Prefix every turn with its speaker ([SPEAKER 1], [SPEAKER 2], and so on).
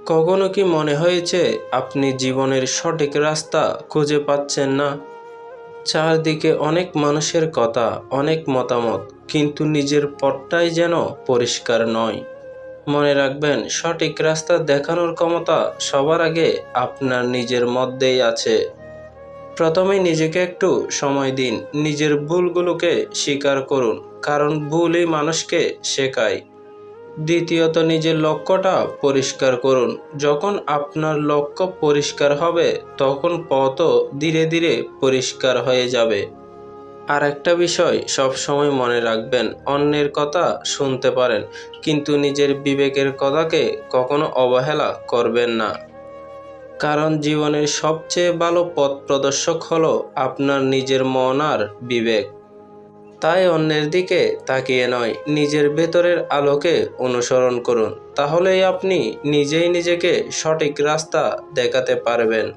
[SPEAKER 1] কখনো কি মনে হয়েছে আপনি জীবনের সঠিক রাস্তা খুঁজে পাচ্ছেন না? চারদিকে অনেক মানুষের কথা, অনেক মতামত, কিন্তু নিজের পথটাই যেন পরিষ্কার নয়। মনে রাখবেন, সঠিক রাস্তা দেখানোর ক্ষমতা সবার আগে আপনার নিজের মধ্যেই আছে। প্রথমে নিজেকে একটু সময় দিন, নিজের ভুলগুলোকে স্বীকার করুন, কারণ ভুলই মানুষকে শেখায়। দ্বিতীয়ত, নিজের লক্ষ্যটা পরিষ্কার করুন। যখন আপনার লক্ষ্য পরিষ্কার হবে, তখন পথও ধীরে ধীরে পরিষ্কার হয়ে যাবে। আর একটা বিষয় সবসময় মনে রাখবেন, অন্যের কথা শুনতে পারেন, কিন্তু নিজের বিবেকের কথাকে কখনো অবহেলা করবেন না। কারণ জীবনের সবচেয়ে ভালো পথ প্রদর্শক হলো আপনার নিজের মন আর বিবেক। তাই অন্যের দিকে তাকিয়ে নয়, নিজের ভেতরের আলোকে অনুসরণ করুন। তাহলেই আপনি নিজেই নিজেকে সঠিক রাস্তা দেখাতে পারবেন।